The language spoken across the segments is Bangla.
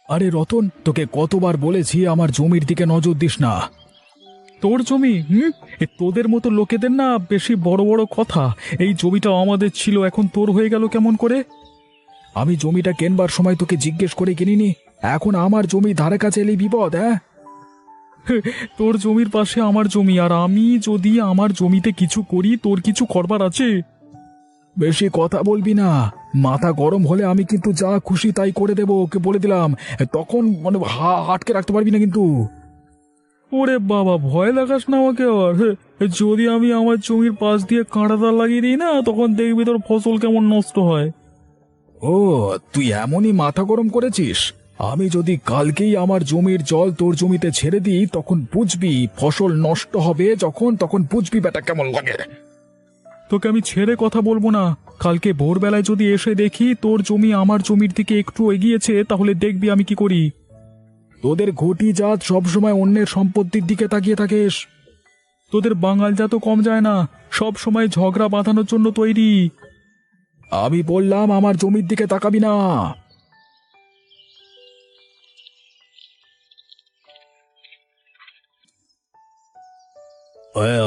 আরে রতন, তোকে কতবার বলেছি আমার জমির দিকে নজর দিস না। তোর জমি? তোদের মতো লোকেদের না বেশি বড় বড় কথা। এই জমিটা আমাদের ছিল, এখন তোর হয়ে গেল কেমন করে? আমি জমিটা কেনবার সময় তোকে জিজ্ঞেস করে কিনিনি? এখন আমার জমি ধারে কাছে এলেই বিপদ। হ্যাঁ, তোর জমির পাশে আমার জমি, আর আমি যদি আমার জমিতে কিছু করি তোর কিছু করবার আছে? বেশি কথা বলবি না। মাথা গরম হলে আমি কিন্তু যা খুশি তাই করে দেবো, ওকে বলে দিলাম। তখন মানে আটকে রাখতে পারবি না কিন্তু। ওরে বাবা, ভয় লাগাস না আমাকে আবার। যদি আমি আমার জমির পাশ দিয়ে কাঁটাতার লাগিয়ে দিই না, তখন দেখবি তোর ফসল কেমন নষ্ট হয়। ও, তুই এমনই মাথা গরম করেছিস? আমি যদি কালকেই আমার জমির জল তোর জমিতে ছেড়ে দিই, তখন বুঝবি ফসল নষ্ট হবে। তখন বুঝবি ব্যাটা কেমন লাগে। তোকে আমি ছেড়ে কথা বলবো না। কালকে ভোরবেলায় যদি এসে দেখি তোর জমি আমার জমির দিকে একটু এগিয়েছে, তাহলে দেখবি আমি কি করি। তোদের ঘটি জাত সবসময় অন্যের সম্পত্তির দিকে তাকিয়ে থাকিস। তোদের বাঙাল জাতও কম যায় না, সব সময় ঝগড়া বাঁধানোর জন্য তৈরি। আমি বললাম আমার জমির দিকে তাকাবি না।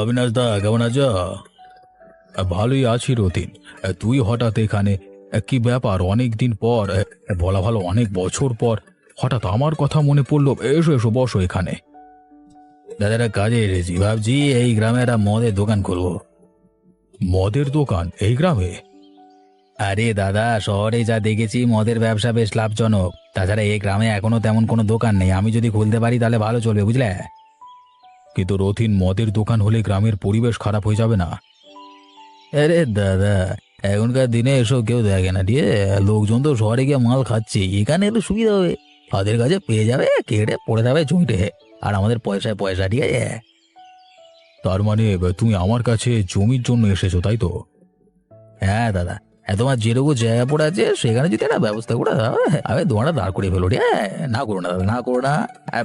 অবিনাশ দা, কেমন আছো? ভালোই আছি রতিন। তুই হঠাৎ এখানে? কি ব্যাপার? অনেক দিন পর, বলা ভালো অনেক বছর পর হঠাৎ আমার কথা মনে পড়লো। এসো এসো, বসো এখানে। দাদারা কাজে এসেছি, ভাবছি এই গ্রামে একটা মদের দোকান খুলবো। মদের দোকান এই গ্রামে? আরে দাদা, শহরে যা দেখেছি মদের ব্যবসা বেশ লাভজনক। তাছাড়া এই গ্রামে এখনো তেমন কোনো দোকান নেই, আমি যদি খুলতে পারি তাহলে ভালো চলবে, বুঝলে? কিন্তু রথিন, মদের দোকান হলে গ্রামের পরিবেশ খারাপ হয়ে যাবে না? আরে দাদা, এখনকার দিনে এসব কেউ দেখে না, ঠিক আছে? লোকজন তো শহরে গিয়ে মাল খাচ্ছে, এখানে একটু সুবিধা হবে। তাদের কাছে পেয়ে যাবে, কেটে পড়ে যাবে জমিতে, আর আমাদের পয়সায় পয়সা, ঠিক আছে? তার মানে তুমি আমার কাছে জমির জন্য এসেছো, তাই তো? হ্যাঁ দাদা, তোমার যেটুকু জায়গা পড়ে আছে সেখানে যদি একটা ব্যবস্থা করে দাও, আমি দোকানটা দাঁড় করে ফেলো, ঠিক আছে? না করো না দাদা, না করো না।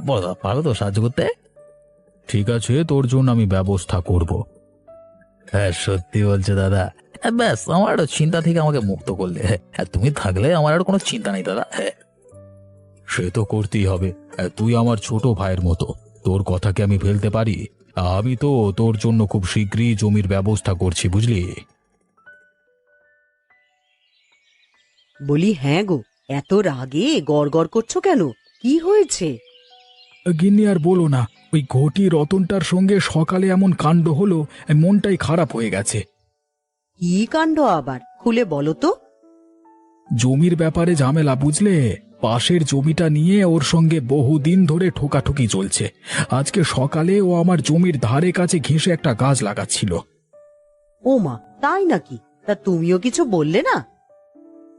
বলো দাদা, পারবে তো সাহায্য করতে? ঠিক আছে, তোর জন্য আমি ব্যবস্থা করব। হ্যাঁ, সত্যি বলছো দাদা? ব্যাস, আমার একটা চিন্তা থেকে আমাকে মুক্ত করলে। তুমি থাকলে আমার আর কোনো চিন্তা নেই দাদা। সে তো করতেই হবে। তুই আমার ছোট ভাইয়ের মতো, তোর কথাকে আমি ফেলতে পারি? আমি তো তোর জন্য খুব শীঘ্রই জমির ব্যবস্থা করছি, বুঝলি? বলি, হ্যাঁ গো, এত রাগে গড়গড় করছো কেন? কি হয়েছে? গিন্নি আর বলো না, ওই ঘটি রতনটার সঙ্গে সকালে এমন কাণ্ড হলো, মনটাই খারাপ হয়ে গেছে। কি কাণ্ড আবার? খুলে বলো তো। জমির ব্যাপারে ঝামেলা, বুঝলে? পাশের জমিটা নিয়ে ওর সঙ্গে বহুদিন ধরে ঠোকাঠুকি চলছে। আজকে সকালে ও আমার জমির ধারে কাছে ঘেঁষে একটা গাছ লাগাচ্ছিল। ও মা, তাই নাকি? তা তুমিও কিছু বললে না?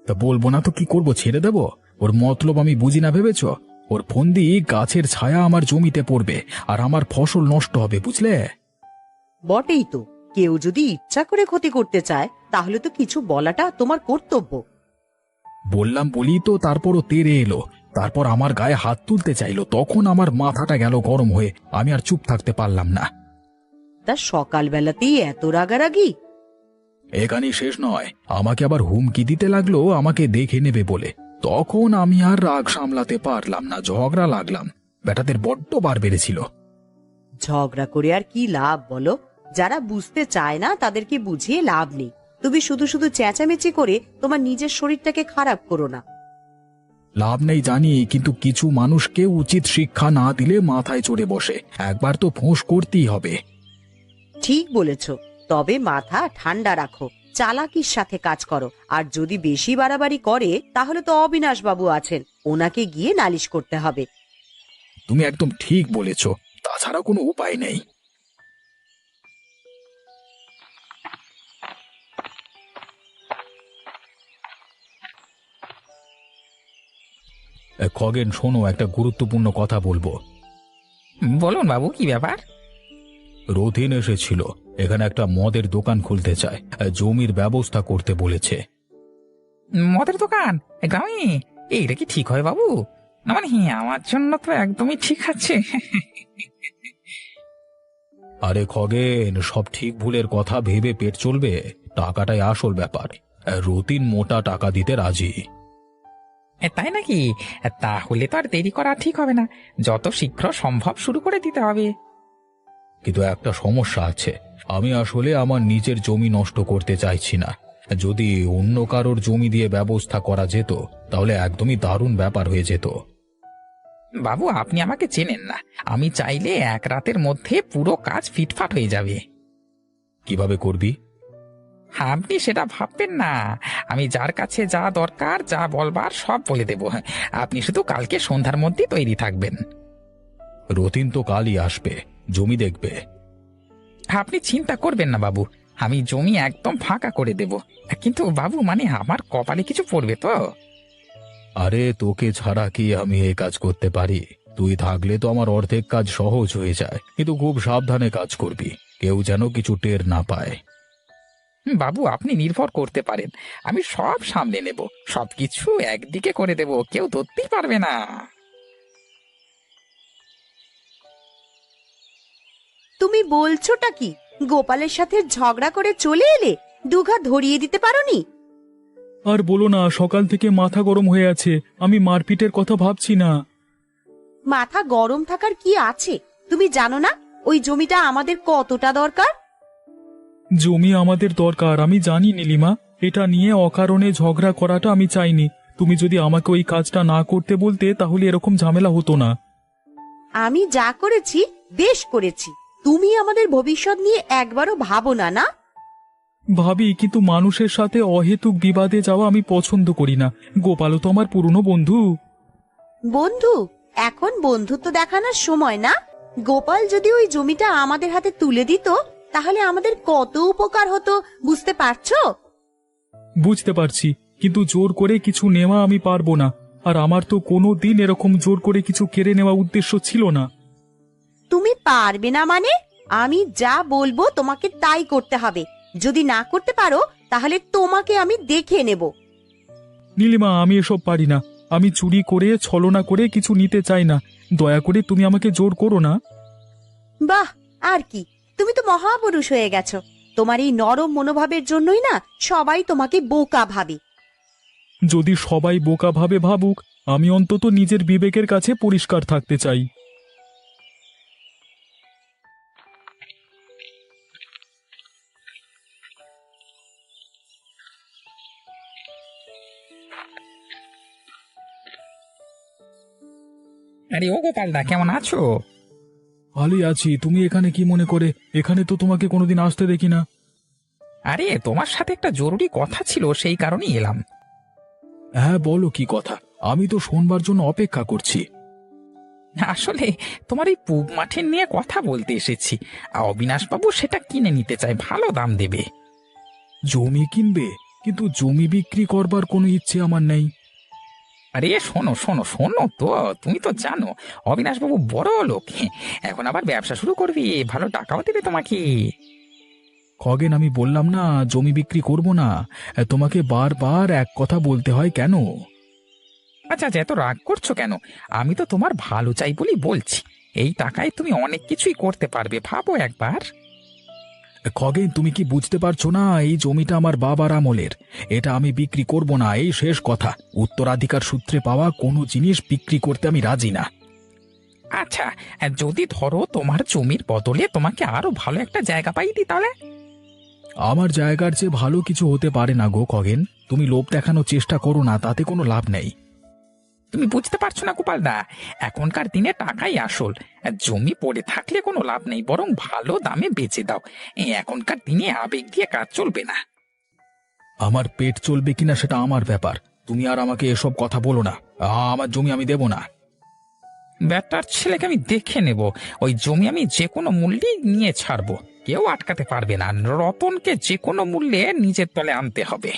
তা বলবো না তো কি করব, ছেড়ে দেব? ওর মতলব আমি বুঝি না ভেবেছ? ওর ফন্দি গাছের ছায়া আমার জমিতে পড়বে, আর আমার ফসল নষ্ট হবে, বুঝলে? বটেই তো। কেউ যদি ইচ্ছা করে ক্ষতি করতে চায়, তাহলে তো কিছু বলাটা তোমার কর্তব্য। বললাম বলি তো, তারপরও তেড়ে এলো। তারপর আমার গায়ে হাত তুলতে চাইলো, তখন আমার মাথাটা গেল গরম হয়ে, আমি আর চুপ থাকতে পারলাম না। তা সকালবেলাতেই এত রাগারাগি? এখানেই শেষ নয়, আমাকে আবার হুমকি দিতে লাগলো আমাকে দেখে নেবে বলে। তখন আমি আর রাগ সামলাতে পারলাম না, ঝগড়া লাগলাম। বেটাদের বড্ড বার বেড়েছিল। ঝগড়া করে আর কি লাভ বলো? যারা বুঝতে চায় না তাদেরকে বুঝিয়ে লাভ নেই। তুমি শুধু শুধু চেঁচামেচি করে তোমার নিজের শরীরটাকে খারাপ করো না। লাভ নেই জানি, কিন্তু কিছু মানুষকে উচিত শিক্ষা না দিলে মাথায় চড়ে বসে। একবার তো ফোঁস করতেই হবে। ঠিক বলেছ। তবে মাথা ঠান্ডা রাখো, চালাকির সাথে কাজ করো। আর যদি বেশি বাড়াবাড়ি করে, তাহলে তো অবিনাশ বাবু আছেন, ওনাকে গিয়ে নালিশ করতে হবে। তুমি একদম ঠিক বলেছ, তাছাড়া কোনো উপায় নেই। খগেন, শোনো, একটা গুরুত্বপূর্ণ কথা বলবো। বলুন বাবু, কি ব্যাপার? রথিন এসেছিল, এখানে একটা মদের দোকান খুলতে চায়, জমির ব্যবস্থা করতে বলেছে। মদের দোকান গ্রামে? এইটা কি ঠিক হয় বাবু? না মানে আমার জন্য তো একদমই ঠিক আছে। আরে খগেন, সব ঠিক ভুলের কথা ভেবে পেট চলবে? টাকাটাই আসল ব্যাপার। রতিন মোটা টাকা দিতে রাজি। তাই নাকি? তাহলে তো আর দেরি করা ঠিক হবে না, যত শীঘ্র সম্ভব শুরু করে দিতে হবে। কিন্তু একটা সমস্যা আছে, আমি আসলে আমার নিজের জমি নষ্ট করতে চাইছি না। যদি অন্য কারোর জমি দিয়ে ব্যবস্থা করা যেত তাহলে একদমই দারুণ ব্যাপার হয়ে যেত। বাবু, আপনি আমাকে চেনেন না। আমি চাইলে এক রাতের মধ্যে পুরো কাজ ফিটফাট হয়ে যাবে। কিভাবে করবি? আপনি সেটা ভাববেন না। আমি যার কাছে যা দরকার, যা বলবার সব বলে দেব। আপনি শুধু কালকে সন্ধ্যার মধ্যেই তৈরি থাকবেন। রতিন তো কালই আসবে, জমি দেখবে। আপনি চিন্তা করবেন না বাবু, আমি জমি একদম ফাঁকা করে দেব। কিন্তু বাবু, মানে আমার কপালে কিছু পড়বে তো? আরে তোকে ছাড়া কি আমি এই কাজ করতে পারি? তুই থাকলে তো আমার অর্ধেক কাজ সহজ হয়ে যায়, কিন্তু খুব সাবধানে কাজ করবি, কেউ যেন কিছু টের না পায়। বাবু, আপনি নির্ভর করতে পারেন, আমি সব সামলে নেব। সবকিছু একদিকে করে দেব, কেউ ধরতেই পারবে না। তুমি বলছোটা কি? গোপালের সাথে ঝগড়া করে চলে এলে, দুঘা ধরিয়ে দিতে পারোনি? আর বলো না, সকাল থেকে মাথা গরম হয়ে আছে, আমি মারপিটের কথা ভাবছি না। মাথা গরম থাকার কি আছে? তুমি জানো না ওই জমিটা আমাদের কতটা দরকার? জমি আমাদের দরকার আমি জানি নীলিমা, এটা নিয়ে অকারণে ঝগড়া করাটা আমি চাইনি। তুমি যদি আমাকে ওই কাজটা না করতে বলতে তাহলে এরকম ঝামেলা হতো না। আমি যা করেছি বেশ করেছি। তুমি আমাদের ভবিষ্যৎ নিয়ে একবারও ভাবো না, না? ভাবি, কিন্তু মানুষের সাথে অহেতুক বিবাদে যাওয়া আমি পছন্দ করি না। গোপালও তো আমার পুরনো বন্ধু। বন্ধু? এখন বন্ধুত্ব দেখানোর সময় না। গোপাল যদি ওই জমিটা আমাদের হাতে তুলে দিত, তাহলে আমাদের কত উপকার হতো, বুঝতে পারছো? বুঝতে পারছি, কিন্তু জোর করে কিছু নেওয়া আমি পারবো না। আর আমার তো কোনো দিন এরকম জোর করে কিছু কেড়ে নেওয়া উদ্দেশ্য ছিল না। তুমি পারবে না মানে? আমি যা বলবো তোমাকে তাই করতে হবে। যদি না করতে পারো তাহলে তোমাকে আমি দেখে নেব। নীলিমা, আমি এসব পারি না। আমি চুরি করে ছলনা করে কিছু নিতে চাই না। দয়া করে তুমি আমাকে জোর করো না। বাহ, আর কি! তুমি তো মহাপুরুষ হয়ে গেছো। তোমার এই নরম মনোভাবের জন্যই না সবাই তোমাকে বোকা ভাবে। যদি সবাই বোকা ভাবে ভাবুক, আমি অন্তত নিজের বিবেকের কাছে পরিষ্কার থাকতে চাই। আরে ও গোপালদা, কেমন আছো? ভালোই আছি। তুমি এখানে কি মনে করে? এখানে তো তোমাকে কোনোদিন আসতে দেখি না। আরে, তোমার সাথে একটা জরুরি কথা ছিল, সেই কারণেই এলাম। হ্যাঁ বলো, কি কথা? আমি তো শোনবার জন্য অপেক্ষা করছি। আসলে তোমার এই পূব মাঠের নিয়ে কথা বলতে এসেছি। অবিনাশ বাবু সেটা কিনে নিতে চায়, ভালো দাম দেবে। জমি কিনবে? কিন্তু জমি বিক্রি করবার কোনো ইচ্ছে আমার নেই। আরে শোনো শোনো শোনো তো, তুমি তো জানো অবিনাশ বাবু বড় লোক। এখন আবার ব্যবসা শুরু করবি, ভালো টাকাও দেবে তোমাকে। খগেন, আমি বললাম না জমি বিক্রি করব না। তোমাকে বারবার এক কথা বলতে হয় কেন? আচ্ছা আচ্ছা, এত রাগ করছো কেন? আমি তো তোমার ভালো চাই বলি বলছি। এই টাকায় তুমি অনেক কিছুই করতে পারবে, ভাবো একবার। খগেন, তুমি কি বুঝতে পারছো না? এই জমিটা আমার বাবার আমলের। এটা আমি বিক্রি করব না, এই শেষ কথা। উত্তরাধিকার সূত্রে পাওয়া কোনো জিনিস বিক্রি করতে আমি রাজি না। আচ্ছা, যদি ধরো তোমার জমির বদলে তোমাকে আরো ভালো একটা জায়গা পাই দিই, তাহলে? আমার জায়গার চেয়ে ভালো কিছু হতে পারে না গো খগেন। তুমি লোভ দেখানোর চেষ্টা করো না, তাতে কোনো লাভ নেই। তুমি বুঝতে পারছো না গোপালদা, এখনকার দিনে টাকাই আসল। জমি পড়ে থাকলে কোনো লাভ নেই, বরং ভালো দামে বেচে দাও। এখনকার দিনে আবেগ দিয়ে কাজ চলবে না। আমার পেট চলবে কিনা সেটা আমার ব্যাপার। তুমি আর আমাকে এসব কথা বলো না। আমার জমি আমি দেব না। ব্যাটার ছেলেকে আমি দেখে নেব। ওই জমি আমি যে কোনো মূল্যে নিয়ে ছাড়বো, কেউ আটকাতে পারবে না। রতনকে যে কোনো মূল্যে নিজের তলে আনতে হবে।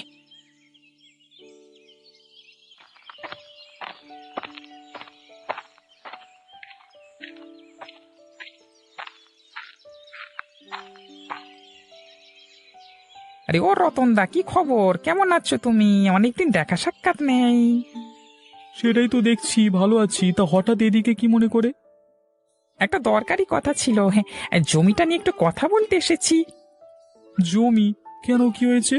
আরে ও রতনদা, কি খবর? কেমন আছো তুমি? অনেকদিন দেখা সাক্ষাৎ নেই। সেটাই তো দেখছি, ভালো আছি। তা হঠাৎ এদিকে কি মনে করে? একটা দরকারি কথা ছিল। হ্যাঁ, জমিটা নিয়ে একটু কথা বলতে এসেছি। জমি? কেন, কি হয়েছে?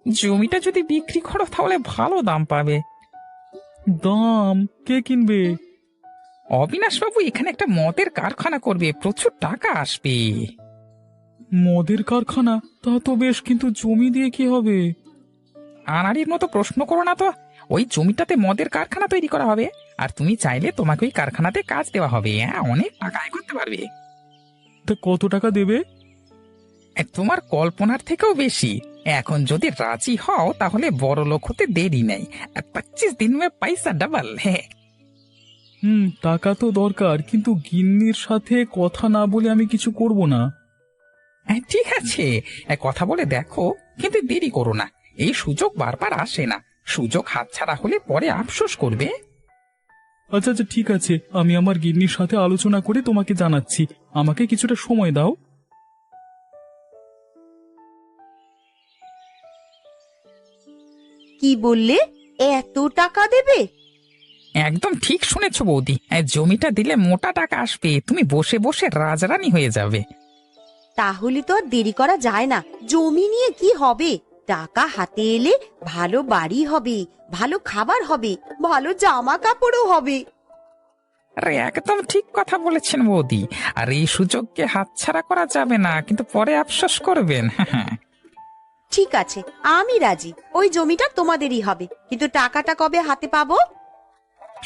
জমিটা যদি বিক্রি করো তাহলে ভালো দাম পাবে। দাম কে কিনবে? অবিনাশ বাবু এখানে একটা মদের কারখানা করবে, প্রচুর টাকা আসবে। মদের কারখানা? তা তো বেশ, কিন্তু জমি দিয়ে কি হবে? আনাড়ির মতো প্রশ্ন করো না তো। ওই জমিটাতে মদের কারখানা তৈরি করা হবে, আর তুমি চাইলে তোমাকে ওই কারখানাতে কাজ দেওয়া হবে। হ্যাঁ, অনেক টাকা আয় করতে পারবে। তা কত টাকা দেবে? তোমার কল্পনার থেকেও বেশি। এখন যদি রাজি হও তাহলে বড় লোক হতে দেরি নেই। 25 দিন মে পয়সা ডাবল। হ্যাঁ, টাকা তো দরকার, কিন্তু গিন্নির সাথে কথা না বলে আমি কিছু করব না। ঠিক আছে, কথা বলে দেখো, কিন্তু দেরি করো না। এই সুযোগ বারবার আসে না, সুযোগ হাতছাড়া হলে পরে আফসোস করবে। আচ্ছা আচ্ছা, ঠিক আছে, আমি আমার গিন্নির সাথে আলোচনা করে তোমাকে জানাচ্ছি। আমাকে কিছুটা সময় দাও। কি বললে? এত টাকা দেবে? একদম ঠিক শুনেছ বৌদি, জমিটা দিলে মোটা টাকা আসবে, তুমি বসে বসে রাজরানী হয়ে যাবে। তাহলে তো আর দেরি করা যায় না। জমি নিয়ে কি হবে? টাকা হাতে এলে ভালো বাড়ি হবে, ভালো খাবার হবে, ভালো জামা কাপড়ও হবে। আরে একদম ঠিক কথা বলেছেন বৌদি, আর এই সুযোগকে হাতছাড়া করা যাবে না, কিন্তু পরে আফসোস করবেন। হ্যাঁ, ঠিক আছে, আমি রাজি। ওই জমিটা তোমাদেরই হবে, কিন্তু টাকাটা কবে হাতে পাবো?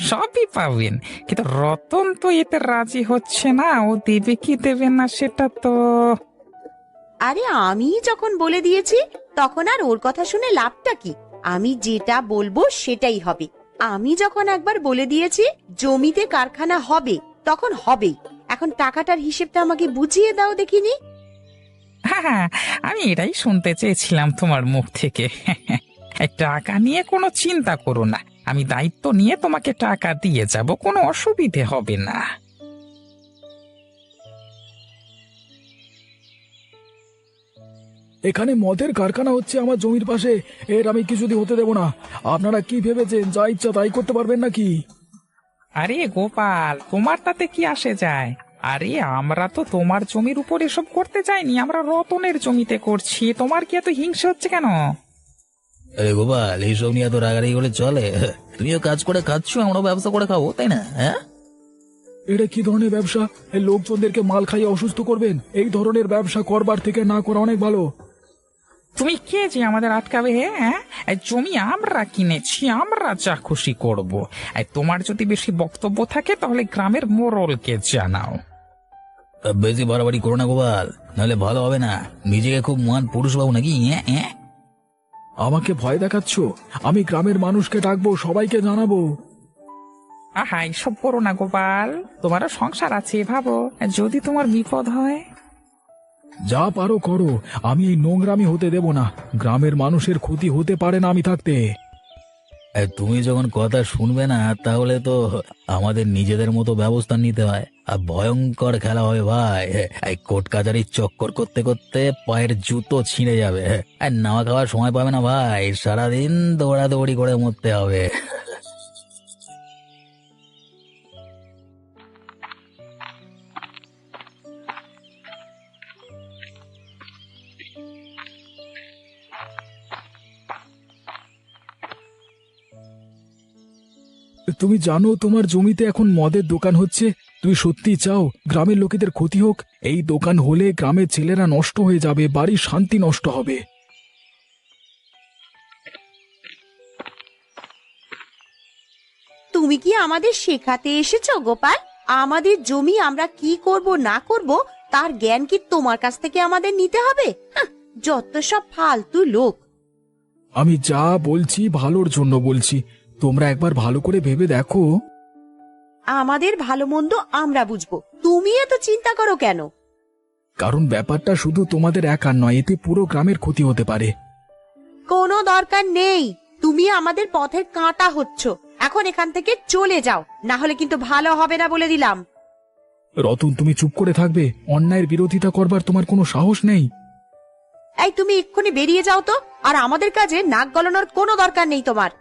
সবই পাবেন, কিন্তু রতন তো এতে রাজি হচ্ছে না। ও দেবে কি দেবে না সেটা তো। আরে আমি যখন বলে দিয়েছি, তখন আর ওর কথা শুনে লাভটা কি? আমি যেটা বলবো সেটাই হবে। আমি যখন একবার বলে দিয়েছি জমিতে কারখানা হবে, তখন হবেই। এখন টাকাটার হিসেবটা আমাকে বুঝিয়ে দাও দেখিনি। হ্যাঁ, আমি এটাই শুনতে চেয়েছিলাম তোমার মুখ থেকে। এই টাকা নিয়ে কোনো চিন্তা করো না, আমি দায়িত্ব নিয়ে তোমাকে টাকা দিয়ে যাব, কোনো অসুবিধে হবে না। এখানে মদের কারখানা হচ্ছে আমার জমির পাশে, এর আমি কিছুতে হতে দেব না। আপনারা কি ভেবেছেন যা ইচ্ছা তাই করতে পারবেন নাকি? আরে গোপাল, তোমার তাতে কি আসে যায়? আরে আমরা তো তোমার জমির উপর এসব করতে চাইনি, আমরা রতনের জমিতে করছি। তোমার কি এত হিংসা হচ্ছে কেন? আরে গোপাল, এইসব নিয়ে এত রাগারাগি হলে চলে? তুমিও কাজ করে খাচ্ছ, আমরাও ব্যবসা করে খাবো, তাই না? হ্যাঁ, এটা কি ধরনের ব্যবসা? এই লোকজনদেরকে মাল খাইয়ে অসুস্থ করবেন? এই ধরনের ব্যবসা করবার থেকে না করা অনেক ভালো। তুমি কে যে আমাদের আটকাবে? হ্যাঁ, এই জমি আমরা কিনেছি, আমরা যা খুশি করব। তোমার যদি বেশি বক্তব্য থাকে তাহলে গ্রামের মোড়লকে জানাও। বেশি বাড়াবাড়ি করো না গোপাল, নাহলে ভালো হবে না। নিজেকে খুব মহান পুরুষ ভাবো নাকি? হ্যাঁ হ্যাঁ, আমাকে ভয় দেখাচ্ছ? আমি গ্রামের মানুষকে ডাকবো, সবাইকে জানাবো। আহা, এসব করো না গোপাল, তোমারও সংসার আছে, ভাবো যদি তোমার বিপদ হয়। যা পারো করো, আমি এই নোংরামি হতে দেব না। গ্রামের মানুষের ক্ষতি হতে পারে না আমি থাকতে। তুমি যখন কথা শুনবে না, তাহলে তো আমাদের নিজেদের মতো ব্যবস্থা নিতে হয়, আর ভয়ঙ্কর খেলা হবে ভাই। এই কোর্ট কাচারির চক্কর করতে করতে পায়ের জুতো ছিঁড়ে যাবে, আর নাওয়া খাওয়ার সময় পাবে না ভাই। সারাদিন দৌড়াদৌড়ি করে মরতে হবে। তুমি জানো তোমার জমিতে এখন মদের দোকান হচ্ছে? তুমি সত্যি চাও গ্রামের লোকেদের ক্ষতি হোক? এই দোকান হলে গ্রামের ছেলেরা নষ্ট হয়ে যাবে, বাড়ির শান্তি নষ্ট হবে। তুমি কি আমাদের শেখাতে এসেছো গোপাল? আমাদের জমি আমরা কি করব না করব তার জ্ঞান কি তোমার কাছ থেকে আমাদের নিতে হবে? হাহ, যত সব ফালতু লোক। আমি যা বলছি ভালোর জন্য বলছি, তোমরা একবার ভালো করে ভেবে দেখো। আমাদের ভালো মন্দ আমরা বুঝবো, তুমি এত চিন্তা করো কেন? কারণ ব্যাপারটা শুধু তোমাদের একার নয়, এতে পুরো গ্রামের ক্ষতি হতে পারে। কোনো দরকার নেই, তুমি আমাদের পথের কাঁটা হচ্ছ। এখন এখান থেকে চলে যাও, না হলে কিন্তু ভালো হবে না বলে দিলাম। রতন, তুমি চুপ করে থাকবে? অন্যায়ের বিরোধিতা করবার তোমার কোনো সাহস নেই? এই তুমি এক্ষুনি বেরিয়ে যাও তো, আর আমাদের কাজে নাক গলানোর কোনো দরকার নেই তোমার।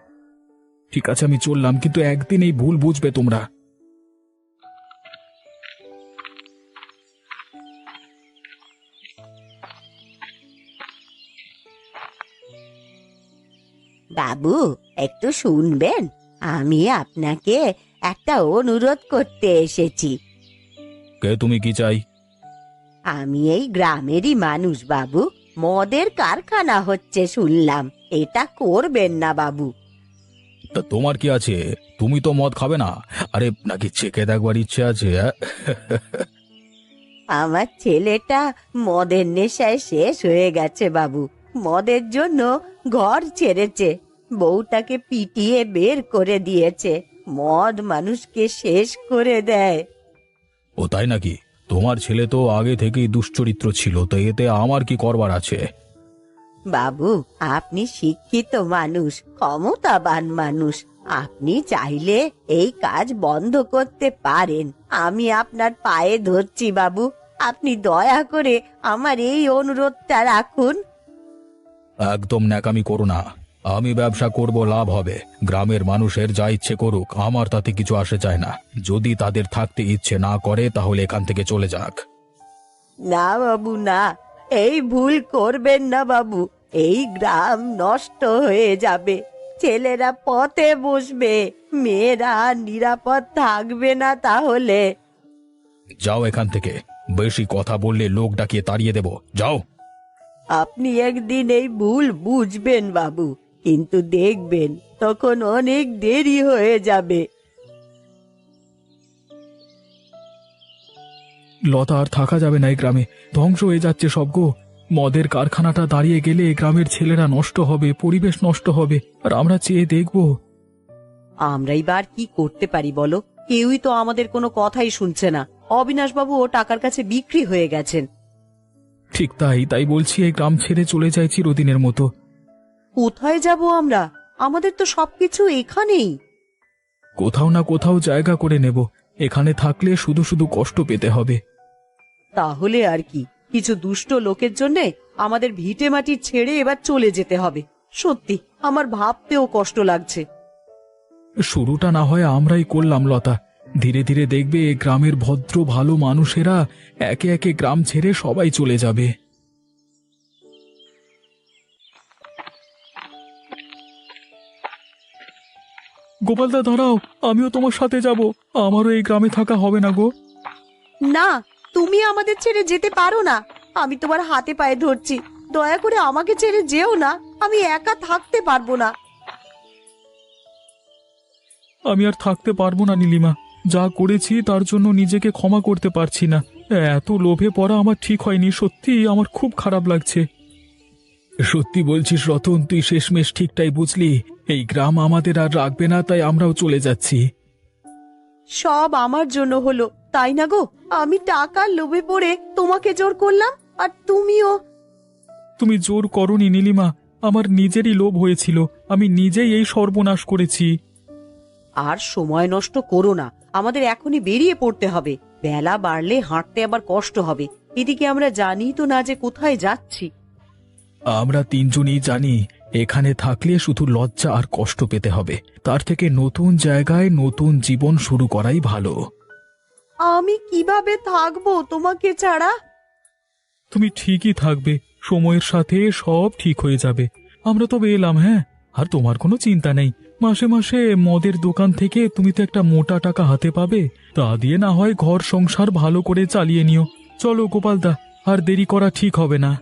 ঠিক আছে, আমি চললাম, কিন্তু একদিন এই ভুল বুঝবে তোমরা। বাবু, একটু শুনবেন? আমি আপনাকে একটা অনুরোধ করতে এসেছি। কে তুমি, কি চাই? আমি এই গ্রামেরই মানুষ বাবু। মদের কারখানা হচ্ছে শুনলাম, এটা করবেন না বাবু। তা তোমার কি আছে? তুমি তো মদ খাবে না। আরে নাকি চেকে দেখবার ইচ্ছে আছে? আমার ছেলেটা মদের নেশায় শেষ হয়ে গেছে বাবু। মদের জন্য ঘর ছেড়েছে, বউটাকে পিটিয়ে বের করে দিয়েছে। মদ মানুষকে শেষ করে দেয়। ও তাই নাকি? তোমার ছেলে তো আগে থেকেই দুশ্চরিত্র ছিল, তো এতে আমার কি করবার আছে? বাবু, আপনি শিক্ষিত মানুষ, ক্ষমতাবান মানুষ, আপনি চাইলে এই কাজ বন্ধ করতে পারেন। আমি আপনার পায়ে ধরছি বাবু, আপনি দয়া করে আমার এই অনুরোধটা রাখুন। একদম ন্যাকামি করো না। আমি ব্যবসা করব, লাভ হবে। গ্রামের মানুষের যা ইচ্ছে করুক, আমার তাতে কিছু আসে যায় না। যদি তাদের থাকতে ইচ্ছে না করে তাহলে এখান থেকে চলে যাক। না বাবু না, এই ভুল করবেন না বাবু। এই গ্রাম নষ্ট হয়ে যাবে, ছেলেরা পথে বসবে, মেয়েরা আর নিরাপদ থাকবে না তাহলে। যাও এখান থেকে। বেশি কথা বললে লোক ডাকিয়ে তাড়িয়ে দেব। যাও। আপনি একদিন এই ভুল বুঝবেন বাবু, কিন্তু দেখবেন তখন অনেক দেরি হয়ে যাবে। লতা, আর থাকা যাবে না এই গ্রামে, ধ্বংস হয়ে যাচ্ছে সব গো। মদের কারখানাটা দাঁড়িয়ে গেলে গ্রামের ছেলেরা নষ্ট হবে, পরিবেশ নষ্ট হবে, আর আমরা চেয়ে দেখব। আমরাই বার কি করতে পারি বলো? কেউই তো আমাদের কোনো কথাই শুনছে না। অবিনাশ বাবু ও টাকার কাছে বিক্রি হয়ে গেছেন। ঠিক তাই, তাই বলছি এই গ্রাম ছেড়ে চলে যাই চিরদিনের মতো। কোথায় যাব আমরা? আমাদের তো সবকিছু এখানেই। কোথাও না কোথাও জায়গা করে নেব। এখানে থাকলে শুধু শুধু কষ্ট পেতে হবে। তাহলে আর কি, কিছু দুষ্ট লোকের জন্যে আমাদের ভিটে মাটি ছেড়ে এবার চলে যেতে হবে। সত্যি আমার ভাবতেও কষ্ট লাগছে। শুরুটা না হয় আমরাই করলাম লতা, ধীরে ধীরে দেখবে এ গ্রামের ভদ্র ভালো মানুষেরা একে একে গ্রাম ছেড়ে সবাই চলে যাবে। গোপালদা দাঁড়াও, আমিও তোমার সাথে যাব। আমারও এই গ্রামে থাকা হবে না গো। না, তুমি আমাদের ছেড়ে যেতে পারো না। আমি তোমার হাতে পায়ে ধরছি, দয়া করে আমাকে ছেড়ে যেও না। আমি একা থাকতে পারবো না। আমি আর থাকতে পারবো না নীলিমা, যা করেছি তার জন্য নিজেকে ক্ষমা করতে পারছি না। এত লোভে পড়া আমার ঠিক হয়নি, সত্যি আমার খুব খারাপ লাগছে। সত্যি বলছিস রতন, তুই শেষমেশ ঠিকটাই বুঝলি। এই গ্রাম আমাদের আর রাখবে না, তাই আমরাও চলে যাচ্ছি। সব আমার জন্য হলো, তাই না গো? আমি টাকার লোভে পড়ে তোমাকে জোর করলাম, আর তুমিও। তুমি জোর করনি নীলিমা, আমার নিজেরই লোভ হয়েছিল। আমি নিজেই এই সর্বনাশ করেছি। আর সময় নষ্ট করো না, আমাদের এখনই বেরিয়ে পড়তে হবে। বেলা বাড়লে হাঁটতে আবার কষ্ট হবে। এদিকে আমরা জানি তো না যে কোথায় যাচ্ছি। আমরা তিনজনই জানি এখানে থাকলে শুধু লজ্জা আর কষ্ট পেতে হবে। তার থেকে নতুন জায়গায় নতুন জীবন শুরু করাই ভালো। আমি কিভাবে থাকবো তোমাকে ছাড়া? তুমি ঠিকই থাকবে, সময়ের সাথে সব ঠিক হয়ে যাবে। আমরা তবে এলাম, হ্যাঁ? আর তোমার কোনো চিন্তা নেই। মাসে মাসে মদের দোকান থেকে তুমি তো একটা মোটা টাকা হাতে পাবে, তা দিয়ে না হয় ঘর সংসার ভালো করে চালিয়ে নিও। চলো গোপালদা, আর দেরি করা ঠিক হবে না।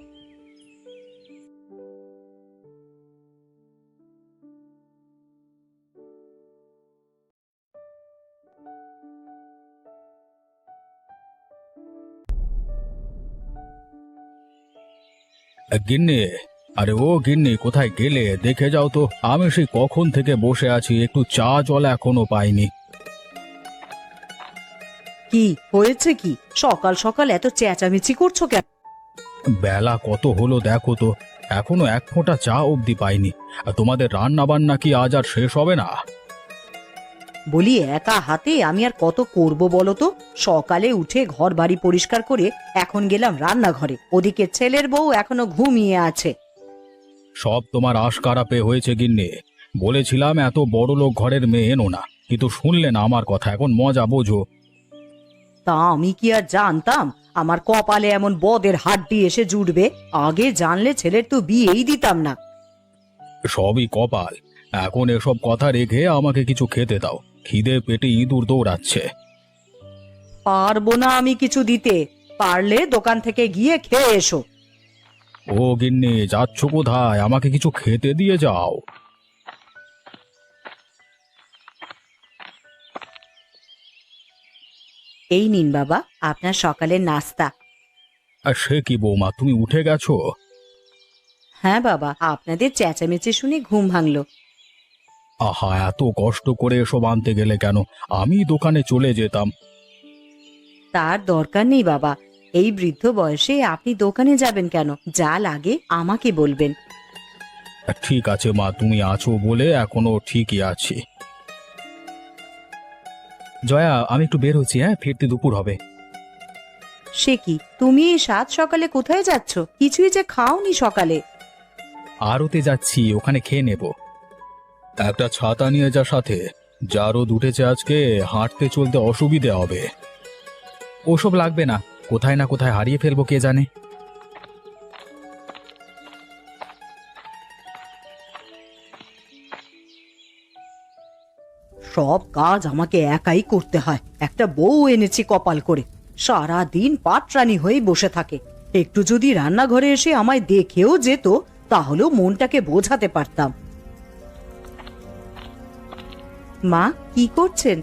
গিন্নি, আরে ও গিন্নি, কোথায় গেলে? দেখে যাও তো। আমি সেই কখন থেকে বসে আছি, একটু চা জল এখনো পাইনি। কি হয়েছে? কি সকাল সকাল এত চেঁচামেচি করছো কেন? বেলা কত হলো দেখো তো, এখনো এক ফোঁটা চা অবধি পাইনি। আর তোমাদের রান্না বান্না কি আজ আর শেষ হবে না? বলি, একা হাতে আমি আর কত করব বলো তো? সকালে উঠে ঘর বাড়ি পরিষ্কার করে এখন গেলাম রান্নাঘরে, ওদিকে ছেলের বউ এখনো ঘুমিয়ে আছে। সব তোমার আশকারাপে হয়েছে গিন্নি। বলেছিলাম এত বড় লোক ঘরের মেয়ে এনো না, কিন্তু শুনলে না আমার কথা। এখন মজা বোঝো। তা আমি কি আর জানতাম আমার কপালে এমন বদের হাড্ডি এসে জুটবে? আগে জানলে ছেলের তো বিয়েই দিতাম না। সবই কপাল। এখন এসব কথা রেখে আমাকে কিছু খেতে দাও, খিদে পেটে ইঁদুর দৌড়াচ্ছে। পারবো না আমি কিছু দিতে, পারলে দোকান থেকে গিয়ে খেয়ে এসো। ও গিন্নি, যাচ্ছ কোথায়? আমাকে কিছু খেতে দিয়ে যাও। এই নিন বাবা আপনার সকালের নাস্তা। আর সে কি বৌমা, তুমি উঠে গেছো? হ্যাঁ বাবা, আপনাদের চেঁচামেচি শুনে ঘুম ভাঙলো। আহা, এত কষ্ট করে এসব আনতে গেলে কেন? আমি দোকানে চলে যেতাম। তার দরকার নেই বাবা, এই বৃদ্ধ বয়সে আপনি দোকানে যাবেন কেন? যা লাগে আমাকে বলবেন। ঠিক আছে মা, তুমি আছো বলে এখনো ঠিকই আছি। জয়া, আমি একটু বের হচ্ছি, হ্যাঁ, ফিরতে দুপুর হবে। সে কি, তুমি এই সাত সকালে কোথায় যাচ্ছ? কিছুই যে খাওনি সকালে। আরতে যাচ্ছি, ওখানে খেয়ে নেব। একটা ছাতা নিয়ে যা সাথে, যা রোদ উঠেছে আজকে, হাঁটতে চলতে অসুবিধে হবে। ওসব লাগবে না, কোথায় না কোথায় হারিয়ে ফেলবো কে জানে। সব কাজ আমাকে একাই করতে হয়। একটা বউ এনেছি কপাল করে, সারা দিন পাটরানি হয়ে বসে থাকে। একটু যদি রান্নাঘরে এসে আমায় দেখেও যেত তাহলেও মনটাকে বোঝাতে পারতাম। মা কি করছেন?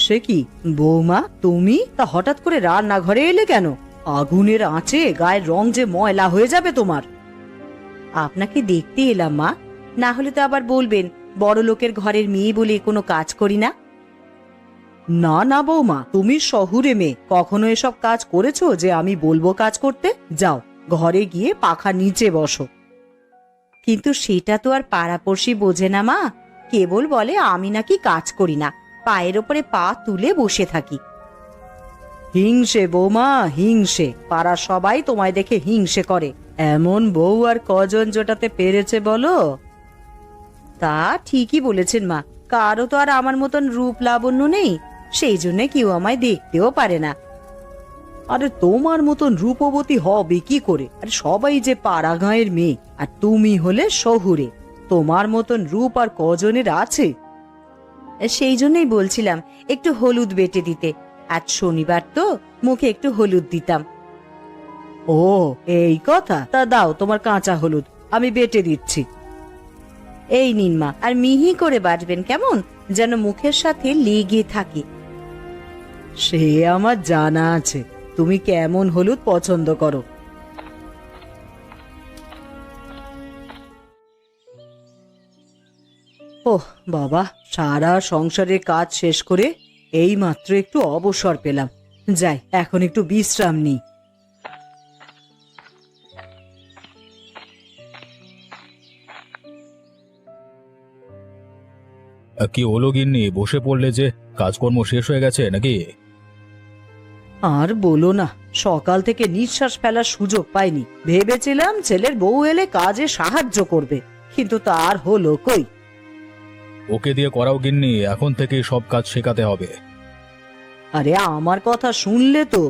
সে কি বৌমা, তুমি তা হঠাৎ করে রান্নাঘরে এলে কেন? আগুনের আঁচে গায়ের রং যে ময়লা হয়ে যাবে তোমার। আপনাকে দেখতে এলাম মা, না হলে তো আবার বলবেন বড় লোকের ঘরের মেয়ে বলে কোনো কাজ করি না। না না বৌমা, তুমি শহুরে মেয়ে, কখনো এসব কাজ করেছো যে আমি বলবো কাজ করতে? যাও ঘরে গিয়ে পাখার নিচে বসো। কিন্তু সেটা তো আর পাড়াপড়শি বোঝে না মা, কেবল বলে আমি নাকি কাজ করি না, পায়ের ওপরে পা তুলে বসে থাকি। হিংসে বৌমা, হিংসে। পাড়া সবাই তোমায় দেখে হিংসে করে। এমন বউ আর কজন জোটাতে পেরেছে বলো? তা ঠিকই বলেছেন মা, কারো তো আর আমার মতন রূপ লাবণ্য নেই, সেই জন্য কেউ আমায় দেখতেও পারে না। আরে তোমার মতন রূপবতী হবে কি করে? আরে সবাই যে পাড়া গাঁয়ের মেয়ে, আর তুমি হলে শহুরে, তোমার মতন রূপ আর কজনের আছে? সেই জন্যই বলছিলাম একটু হলুদ বেটে দিতে, আজ শনিবার তো, মুখে একটু হলুদ দিতাম। ও এই কথা, তা দাও তোমার কাঁচা হলুদ, আমি বেটে দিচ্ছি। এই নিন মা, আর মিহি করে বাটবেন কেমন, যেন মুখের সাথে লেগে থাকে। সে আমার জানা আছে, তুমি কেমন হলুদ পছন্দ করো। ওহ বাবা, সারা সংসারের কাজ শেষ করে এই মাত্র একটু অবসর পেলাম। যাই এখন একটু বিশ্রাম নিই। কি হলো গিন্নি, বসে পড়লে যে? কাজকর্ম শেষ হয়ে গেছে নাকি? আর বলো না, সকাল থেকে নিঃশ্বাস ফেলার সুযোগ পাইনি। ভেবেছিলাম ছেলের বউ এলে কাজে সাহায্য করবে, কিন্তু তার হলো কই। ওকে দিয়ে করাও গিন্নি, এখন থেকে সব কাজ শেখাতে হবে। আরে আমার কথা শুনলে তো,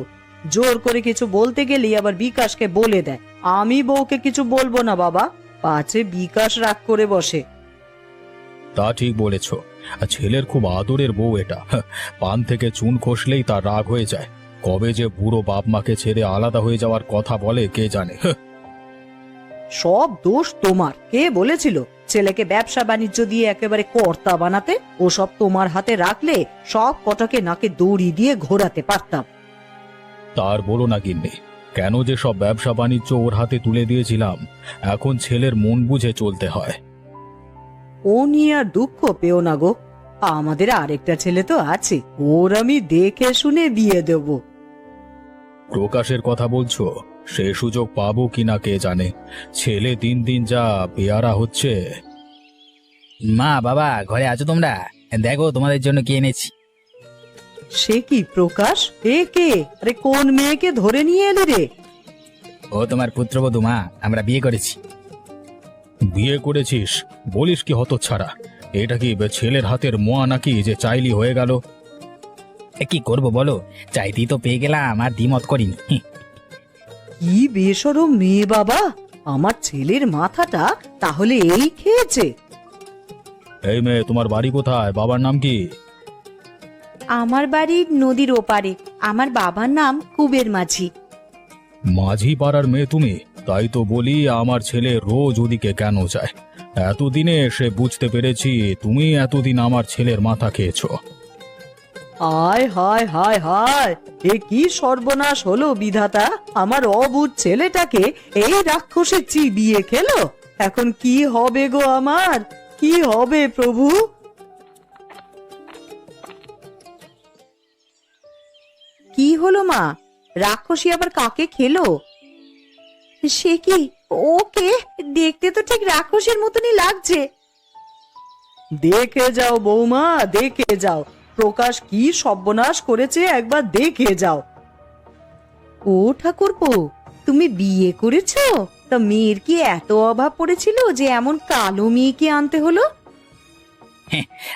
জোর করে কিছু বলতে গেলেই আবার বিকাশকে বলে দেয়। আমি বউকে কিছু বলবো না বাবা, পাছে বিকাশ রাগ করে বসে। তা ঠিক বলেছ, আর ছেলের খুব আদরের বউ এটা। পান থেকে চুন খসলেই তার রাগ হয়ে যায়। কবে যে বুড়ো বাপ মাকে ছেড়ে আলাদা হয়ে যাওয়ার কথা বলে কে জানে। সব দোষ তোমার। কে বলেছিল ছেলেকে ব্যবসা বাণিজ্য দিয়ে একেবারে কর্তা বানাতে? ও সব তোমার হাতে রাখলে সব কটাকে নাকে দড়ি দিয়ে ঘোরাতে পারতাম। তার বলো না গিন্নি, কেন যে সব ব্যবসা বাণিজ্য ওর হাতে তুলে দিয়েছিলাম। এখন ছেলের মন বুঝে চলতে হয়। ও নিয়ে আর দুঃখ পেও না গো, আমাদের আরেকটা ছেলে তো আছে, ওর আমি দেখে শুনে বিয়ে দেব। প্রকাশের কথা বলছো? সে সুযোগ পাবো কিনা কে জানে। ছেলে দিন দিন যা পেয়ারা হচ্ছে। মা বাবা, ঘরে আছো তোমরা? দেখো তোমাদের জন্য কি এনেছি। সে কি প্রকাশ, এ কে? আরে কোন মেয়েকে ধরে নিয়ে এলে রে? ও তোমার পুত্রবধূ মা, আমরা বিয়ে করেছি। বিয়ে করেছিস? বলিস কি হতচ্ছাড়া! এটা কি ছেলের হাতের মোয়া নাকি যে চাইলি হয়ে গেল? কি করব বলো, চাইতেই তো পেয়ে গেলাম, আর দ্বিমত করিনি। কি বেসরম মেয়ে বাবা, আমার ছেলের মাথাটা তাহলে এই খেয়েছে। এই মেয়ে, তোমার বাড়ি কোথায়? বাবার নাম কি? আমার বাড়ি নদীর ওপারে। আমার বাবার নাম কুবের মাঝি। মাঝি পাড়ার মেয়ে তুমি? তাই তো বলি, আমার ছেলে রোজ ওদিকে কেন যায়। এতদিনে এসে বুঝতে পেরেছি তুমি এতদিন আমার ছেলের মাথা খেয়েছো। হায় হায় হায় হায়, এ কি সর্বনাশ হলো বিধাতা! আমার অবুঝ ছেলেটাকে এই রাক্ষসে চিবিয়ে খেলো। এখন কি হবে গো আমার, কি হবে প্রভু? কি হলো মা? রাক্ষসী আবার কাকে খেলো? সে কি? ওকে দেখতে তো ঠিক রাক্ষসের মতনই লাগছে। দেখে যাও বৌমা, দেখে যাও, প্রকাশ কি সর্বনাশ করেছে একবার দেখে যাও। ও ঠাকুরপো, তুমি বিয়ে করেছো? তা মেয়ের কি এত অভাব পড়েছিল যে এমন কালো মেয়েকে আনতে হলো?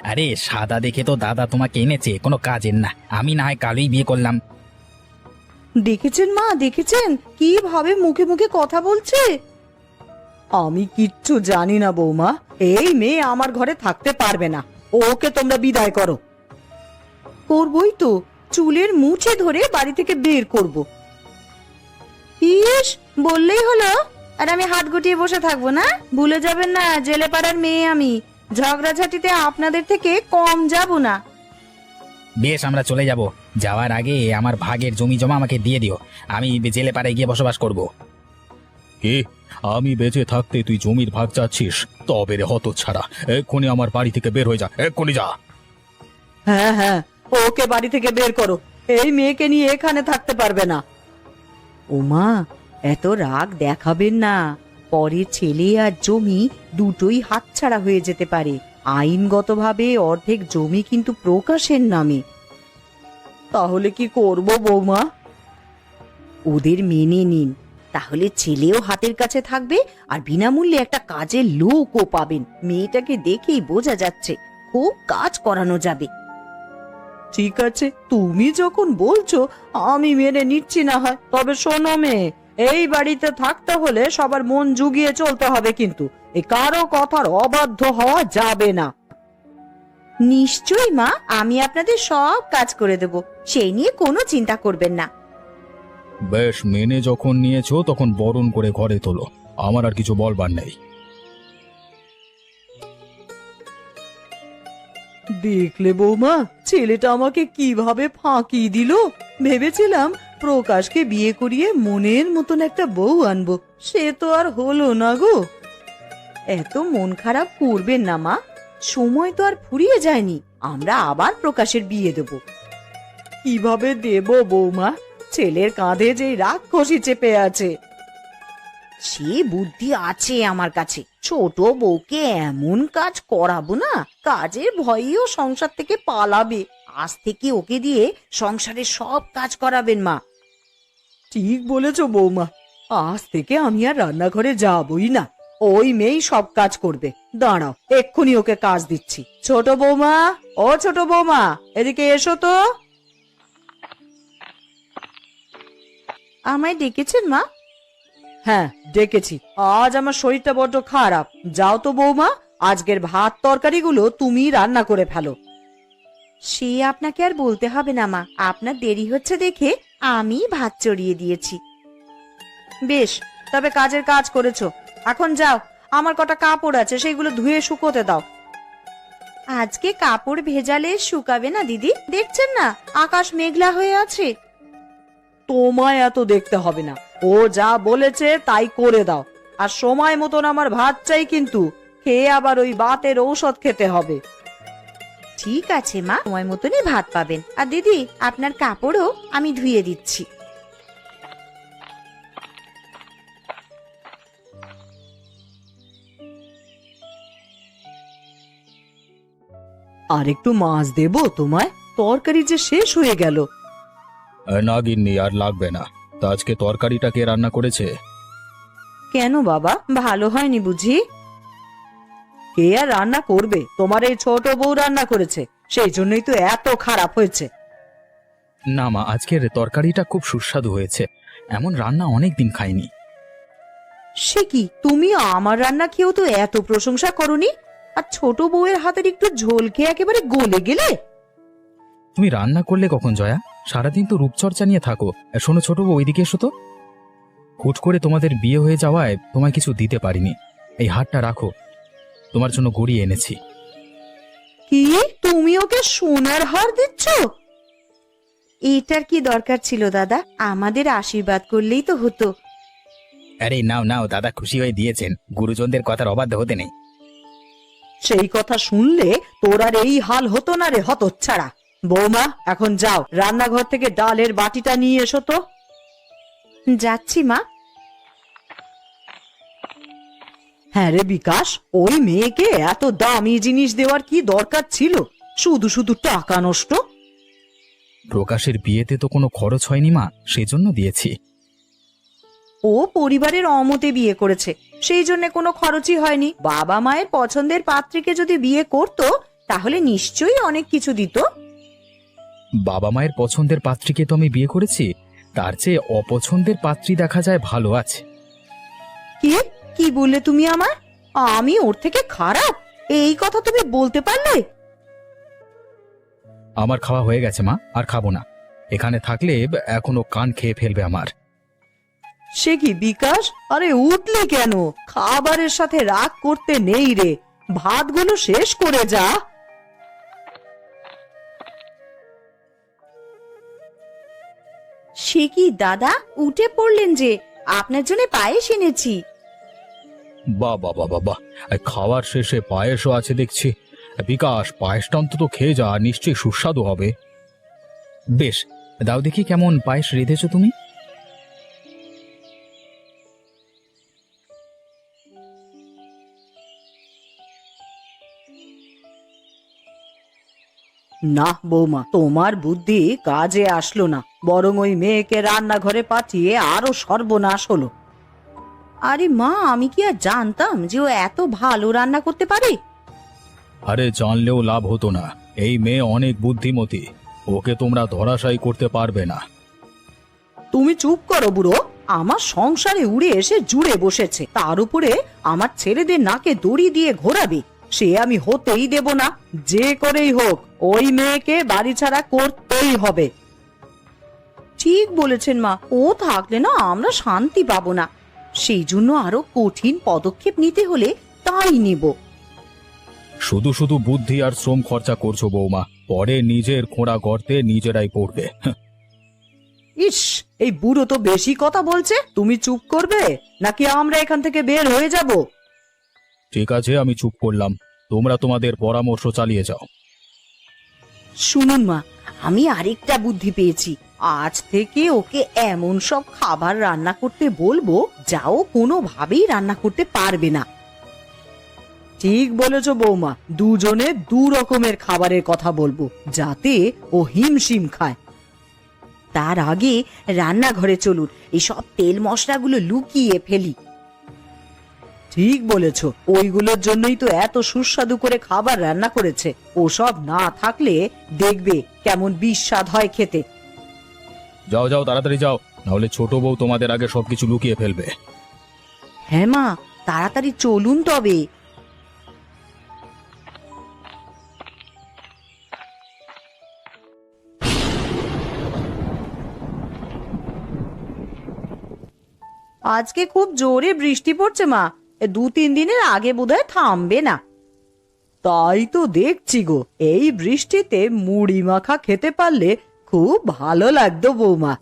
আরে সাদা দেখে তো দাদা তোমাকে এনেছে, কোনো কাজের না। আমি না হয় কালই বিয়ে করলাম। দেখেছেন মা, দেখেছেন কিভাবে মুখে মুখে কথা বলছে? আমি কিচ্ছু জানি না বৌমা, এই মেয়ে আমার ঘরে থাকতে পারবে না, ওকে তোমরা বিদায় করো। করবই তো, চুলের মুছে ধরে বাড়ি থেকে বের করব। ইস, বললেই হলো। আর আমি হাত গুটিয়ে বসে থাকবো না? ভুলে যাবেন না, জেলে পাড়ার মেয়ে আমি। ঝগড়াঝাটিতে আপনাদের থেকে কম যাব না। বেশ, আমরা চলে যাব। যাওয়ার আগে আমার ভাগের জমি জমা আমাকে দিয়ে দিও, আমি জেলে পাড়ায় গিয়ে বসবাস করব। কি? আমি বেঁচে থাকতে তুই জমির ভাগ চাচ্ছিস? তবে রে হতচ্ছাড়া, এক্ষুনি আমার বাড়ি থেকে বের হয়ে যা, এক্ষুনি যা। হ্যাঁ হ্যাঁ, ওকে বাড়ি থেকে বের করো, এই মেয়েকে নিয়ে এখানে থাকতে পারবে না। ওমা, এত রাগ দেখাবেন না। পরে ছেলে আর জমি দুটোই হাতছাড়া হয়ে যেতে পারে। আইনগতভাবে অর্ধেক জমি কিন্তু প্রকাশের নামে। তাহলে কি করব বৌমা? ওদের মেনে নিন, তাহলে ছেলেও হাতের কাছে থাকবে আর বিনামূল্যে একটা কাজের লোকও পাবেন। মেয়েটাকে দেখেই বোঝা যাচ্ছে খুব কাজ করানো যাবে। ঠিক আছে, তুমি যখন বলছো আমি মেনে নিচ্ছি না হয়। তবে শোনো মেয়ে, এই বাড়িতে থাকতে হলে সবার মন জুগিয়ে চলতে হবে, কিন্তু এই কারো কথার অবাধ্য হওয়া যাবে না। নিশ্চয়ই মা, আমি আপনাদের সব কাজ করে দেব, সেই নিয়ে কোনো চিন্তা করবেন না। বেশ, মেনে যখন নিয়েছো তখন বরণ করে ঘরে তোলো, আমার আর কিছু বলবার নেই। দেখলে বৌমা, ছেলেটা আমাকে কিভাবে ফাঁকি দিল। ভেবেছিলাম প্রকাশকে বিয়ে করিয়ে মনের মতন একটা বউ আনবো, সে তো আর হলো না গো। এত মন খারাপ করবেন না মা, সময় তো আর ফুরিয়ে যায়নি। আমরা আবার প্রকাশের বিয়ে দেব। কিভাবে দেব বৌমা? ছেলের কাঁধে যে রাক্ষসী চেপে আছে। সে বুদ্ধি আছে আমার কাছে। ছোট বউকে এমন কাজ করাবো না, কাজের ভয়েও সংসার থেকে পালাবে। আজ থেকে ওকে দিয়ে সংসারের সব কাজ করাবেন মা। ঠিক বলেছো বৌমা, আজ থেকে আমি আর রান্নাঘরে যাবই না, ওই মেয়েই সব কাজ করবে। দাঁড়াও, এক্ষুনি ওকে কাজ দিচ্ছি। ছোট বৌমা, ও ছোট বৌমা, এদিকে এসো তো। আমায় ডেকেছেন মা? হ্যাঁ ডেকেছি, আজ আমার শরীরটা বড্ড খারাপ। যাও তো বৌমা, আজকের ভাত তরকারিগুলো তুমি রান্না করে ফেলো। সে আপনাকে আর বলতে হবে না মা, আপনার দেরি হচ্ছে দেখে আমি ভাত চড়িয়ে দিয়েছি। বেশ, তবে কাজের কাজ করেছো, এখন যাও। আমার কটা কাপড় আছে, সেগুলো ধুয়ে শুকোতে দাও। আজকে কাপড় ভেজালে শুকাবে না দিদি, দেখছেন না আকাশ মেঘলা হয়ে আছে। তোমায় এত দেখতে হবে না, ও যা বলেছে তাই করে দাও। আর সময় মতন আমার ভাত চাই, কিন্তু খেয়ে আবার ওই বাতের ঔষধ খেতে হবে। ঠিক আছে মা, সময় মতনই ভাত পাবেন। আর দিদি, আপনার কাপড়ও আমি ধুয়ে দিচ্ছি। আর একটু মাছ দেবো তোমায়? তরকারি যে শেষ হয়ে গেল। না গিন্নি, আর লাগবে না। তা আজকে তরকারিটা কে রান্না করেছে? কেন বাবা, ভালো হয়নি বুঝি? কে আর রান্না করবে, তোমার এই ছোট বউ রান্না করেছে, সেই জন্যই তো এত খারাপ হয়েছে। না মা, আজকের তরকারিটা খুব সুস্বাদু হয়েছে, এমন রান্না অনেক দিন খাইনি। সে কি, তুমি আমার রান্না খেয়েও তো এত প্রশংসা করনি? আর ছোট বউয়ের হাতের একটু ঝোল খেয়ে একেবারে গলে গেলে। তুমি রান্না করলে কখন জয়া? সারাদিন তো রূপচর্চা নিয়ে থাকো। শোনো ছোট বউ, ওইদিকে এসো তো। হুট করে তোমাদের বিয়ে হয়ে যাওয়ায় তোমায় কিছু দিতে পারিনি। এই হারটা রাখো, তোমার জন্য গড়িয়ে এনেছি। কি, তুমি ওকে সোনার হার দিচ্ছ? এটার কি দরকার ছিল দাদা? আমাদের আশীর্বাদ করলেই তো হতো। আরে নাও নাও, দাদা খুশি হয়ে দিয়েছেন, গুরুজনদের কথার অবাধ্য হতে নেই। সেই কথা শুনলে তোর আর এই হাল হতো না রে হতচ্ছাড়া। বৌমা, এখন যাও, রান্নাঘর থেকে ডালের বাটিটা নিয়ে এসো তো। যাচ্ছি মা। হ্যাঁ রে বিকাশ, ওই মেয়েকে এত দামি জিনিস দেওয়ার কি দরকার ছিল? শুধু শুধু টাকা নষ্ট। প্রকাশের বিয়েতে তো কোনো খরচ হয়নি মা, সেজন্য দিয়েছি। ও পরিবারের অমতে বিয়ে করেছে, সেই জন্য কোনো খরচই হয়নি। বাবা মায়ের পছন্দের পাত্রীকে যদি বিয়ে করতো তাহলে নিশ্চয়ই অনেক কিছু দিত। বাবা মায়ের পছন্দের পাত্রীকে তো আমি বিয়ে করেছি, তার চেয়ে অপছন্দের পাত্রী দেখা যায় ভালো আছে। কি কি বললে তুমি আমার? আমি ওর থেকে খারাপ? এই কথা তুমি বলতে পারলে? আমার খাওয়া হয়ে গেছে মা, আর খাবো না। এখানে থাকলে এখনো কান খেয়ে ফেলবে আমার। সে কি বিকাশ, আরে উঠলি কেন? খাবারের সাথে রাগ করতে নেই রে, ভাতগুলো শেষ করে যা। সে কি দাদা, উঠে পড়লেন যে? আপনার জন্য পায়েস এনেছি। বাহ বাহ বাহ বাহ বাহ, খাওয়ার শেষে পায়েসও আছে দেখছি। বিকাশ, পায়েসটা অন্তত খেয়ে যা, নিশ্চয়ই সুস্বাদু হবে। বেশ, দাও দেখি কেমন পায়েস রেঁধেছো তুমি। না বৌমা, তোমার বুদ্ধি কাজে আসলো না, বরং ওই মেয়েকে রান্নাঘরে পাঠিয়ে আরো সর্বনাশ হলো। আরে মা, আমি কি আর জানতাম যে ও এত ভালো রান্না করতে পারে? আরে জানলেও লাভ হতো না, এই মেয়ে অনেক বুদ্ধিমতী, ওকে তোমরা ধরাশায়ী করতে পারবে না। তুমি চুপ করো বুড়ো, আমার সংসারে উড়ে এসে জুড়ে বসেছে, তার উপরে আমার ছেলেদের নাকে দড়ি দিয়ে ঘোরাবে, সে আমি হতেই দেব না। যে করেই হোক ওই মেয়েকে বাড়ি ছাড়া করতেই হবে। ঠিক বলেছেন মা, ও থাকলে না আমরা শান্তি পাবো না। সেই জন্য আরো কঠিন পদক্ষেপ নিতে হলে তাই নিব। শুধু শুধু বুদ্ধি আর শ্রম খরচা করছো বৌমা, পরে নিজের খোঁড়া গর্তে নিজেরাই পড়বে। ইস, এই বুড়ো তো বেশি কথা বলছে। তুমি চুপ করবে নাকি আমরা এখান থেকে বের হয়ে যাব? ঠিক আছে, আমি চুপ করলাম, তোমরা তোমাদের পরামর্শ চালিয়ে যাও। শুনুন মা, আমি আরেকটা বুদ্ধি পেয়েছি। আজ থেকে ওকে এমন সব খাবার রান্না করতে বলবো যা ও কোনোভাবেই রান্না করতে পারবে না। ঠিক বলেছো বৌমা, দুজনে দু রকমের খাবারের কথা বলবো যাতে ও হিমশিম খায়। তার আগে রান্নাঘরে চলুন, এই সব তেল মশলাগুলো লুকিয়ে ফেলি। ঠিক বলেছো, ওইগুলোর জন্যই তো এত সুস্বাদু করে খাবার রান্না করেছে। ওসব না থাকলে দেখবে কেমন বিস্বাদ হয় খেতে। যাও যাও, তাড়াতাড়ি যাও, নাহলে ছোট বউ তোমাদের আগে সবকিছু লুকিয়ে ফেলবে। হ্যাঁ মা, তাড়াতাড়ি চলুন তবে। আজকে খুব জোরে বৃষ্টি পড়ছে মা, 2-3 দিনের আগে বোধহয় থামবে না। তাই তো দেখছি গো, এই বৃষ্টিতে মুড়ি মাখা খেতে পারলে খুব ভালো লাগতো বৌমা।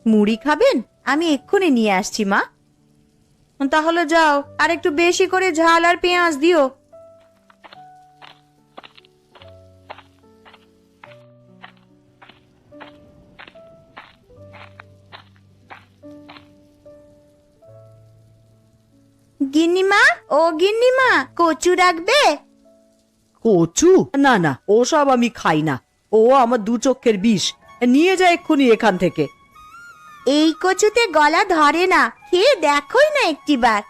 মুড়ি খাবেন? আমি এক্ষুনি নিয়ে আসছি মা। তাহলে যাও, আর একটু বেশি করে ঝাল আর পেঁয়াজ দিও। গিন্নিমা, ও গিন্নিমা, কচু রাখবে? কচু? না না, ওসব আমি খাই না, ও আমার দু চোখের বিষ। নিয়ে যা এক্ষুনি এখান থেকে। এই কচুতে গলা ধরে না, খেয়ে দেখোই না একটিবার।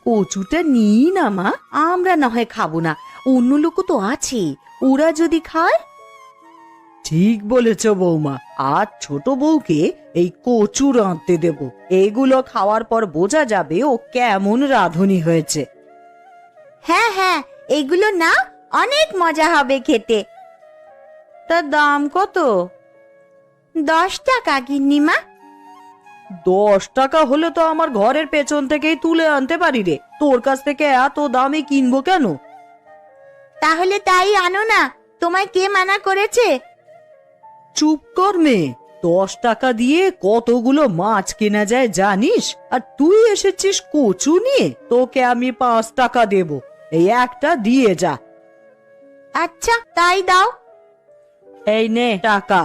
কচুটা নিই না মা, আমরা না হয় খাবো না, অন্য লোক তো আছে, ওরা যদি খায়। ঠিক বলেছ বৌমা, আজ ছোট বউকে এই কচু রাঁধতে দেব, এগুলো খাওয়ার পর বোঝা যাবে ও কেমন রাঁধুনি হয়েছে। হ্যাঁ হ্যাঁ, এগুলো না অনেক মজা হবে খেতে। তার দাম কত? 10 টাকা গিন্নিমা। 10 টাকা হলে তো আমার ঘরের পেছন থেকেই তুলে আনতে পারি রে, তোর কাছ থেকে এত দামে কিনবো কেন? তাহলে তাই আনো না, তোমায় কে মানা করেছে? চুপ কর মেয়ে, 10 টাকা দিয়ে কতগুলো মাছ কেনা যায় জানিস? আর তুই এসেছিস কচু নিয়ে, তোকে আমি 5 টাকা দেব, এই একটা দিয়ে যা। আচ্ছা তাই দাও। এই নে টাকা।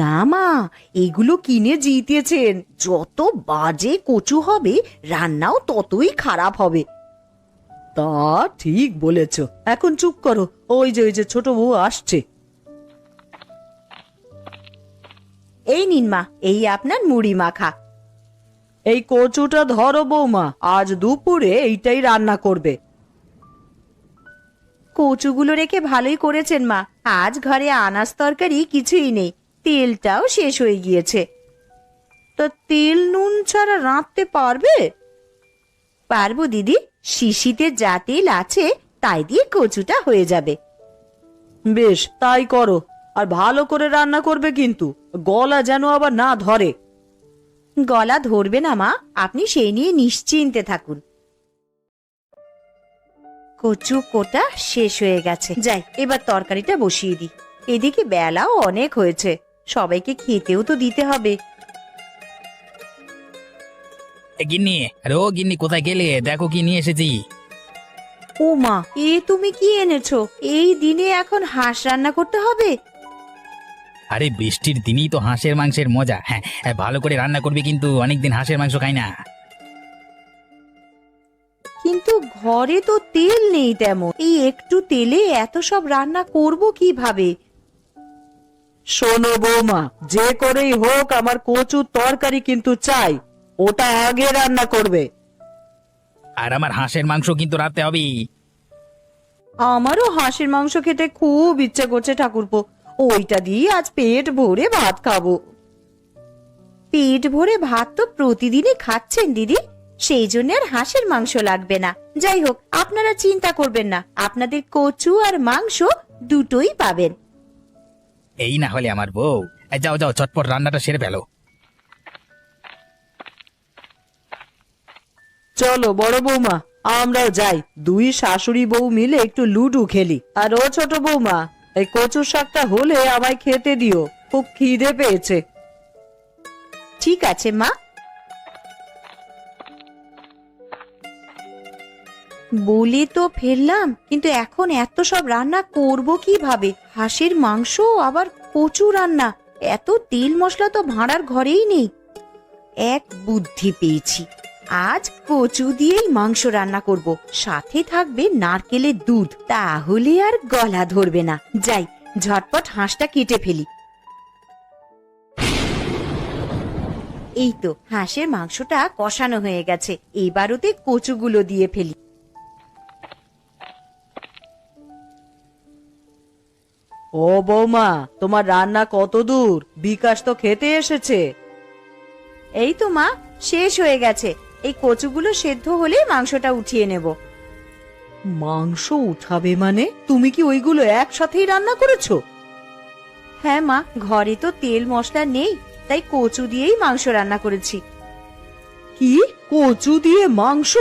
না মা, এগুলো কিনে জিতেছেন, যত বাজে কচু হবে রান্নাও ততই খারাপ হবে। তা ঠিক বলেছ, এখন চুপ করো, ওই যে ছোট বউ আসছে। এই নিন মা, এই আপনার মুড়ি মাখা। এই কচুটা ধরো বৌমা, আজ দুপুরে এইটাই রান্না করবে। কচুগুলো রেখে ভালোই করেছেন মা, আজ ঘরে আনাজ তরকারি কিছুই নেই, তেলটাও শেষ হয়ে গিয়েছে। তা তেল নুন ছাড়া রাঁধতে পারবে? পারবো দিদি, শিশিতে যা তেল আছে তাই দিয়ে কচুটা হয়ে যাবে। বেশ তাই করো, আর ভালো করে রান্না করবে কিন্তু, গলা যেন আবার না ধরে। গলা ধরবে না মা, আপনি সেই নিয়ে নিশ্চিন্তে থাকুন। কচু কোটা শেষ হয়ে গেছে, যাই এবার তরকারিটা বসিয়ে দিই। এদিকে বেলাও অনেক হয়েছে, সবাইকে খেতেও তো দিতে হবে। গিন্নি, আরে ও গিন্নি, কোথায় গেলে? দেখো কি নিয়ে এসেছি। ও মা, এ তুমি কি এনেছো? এই দিনে এখন হাঁস রান্না করতে হবে? আরে বৃষ্টির দিনই তো হাঁসের মাংসের মজা। হ্যাঁ হ্যাঁ, ভালো করে রান্না করবে কিন্তু, অনেকদিন হাঁসের মাংস খাই না। কিন্তু ঘরে তো তেল নেই তেমন, এই একটু তেলে এত সব রান্না করব কিভাবে? শোনো বৌমা, যে করেই হোক আমার কচুর তরকারি কিন্তু চাই, ওটা আগে রান্না করবে। আর আমার হাঁসের মাংস কিন্তু রাতে হবে। আমারও হাঁসের মাংস খেতে খুব ইচ্ছে করছে ঠাকুরপো, ওইটা দিয়ে আজ পেট ভরে ভাত খাবো। পেট ভরে ভাত তো প্রতিদিনই খাচ্ছেন দিদি, সেই জন্য আর হাঁসের মাংস লাগবে না। যাই হোক, আপনারা চিন্তা করবেন না, আপনাদের কচু আর মাংস দুটোই পাবেন। এই না হলে আমার বউ। যাও যাও, চটপট রান্নাটা সেরে ফেলো। চলো বড় বৌমা, আমরাও যাই, দুই শাশুড়ি বউ মিলে একটু লুডু খেলি। আর ও ছোট বৌমা, এই কচুর শাকটা হলে আমায় খেতে দিও, খুব খিদে পেয়েছে। ঠিক আছে মা। বলি তো ফেললাম, কিন্তু এখন এত সব রান্না করব কিভাবে? হাঁসের মাংস আবার কচু রান্না, এত তেল মশলা তো ভাঁড়ার ঘরেই নেই। এক বুদ্ধি পেয়েছি, আজ কচু দিয়েই মাংস রান্না করব, সাথে থাকবে নারকেলের দুধ, তাহলে আর গলা ধরবে না। যাই ঝটপট হাঁসটা কেটে ফেলি। এই তো হাঁসের মাংসটা কষানো হয়ে গেছে, এবার ওতে কচুগুলো দিয়ে ফেলি। ও বৌমা, তোমার রান্না কত দূর? বিকাশ তো খেতে এসেছে। এই তো মা, শেষ হয়ে গেছে, এই কচুগুলো সেদ্ধ হলেই মাংসটা উঠিয়ে নেব। মাংস উঠাবে মানে? তুমি কি ওইগুলো একসাথেই রান্না করেছো? হ্যাঁ মা, ঘরে তো তেল মশলা নেই, তাই কচু দিয়েই মাংস রান্না করেছি। কি, কচু দিয়ে মাংস?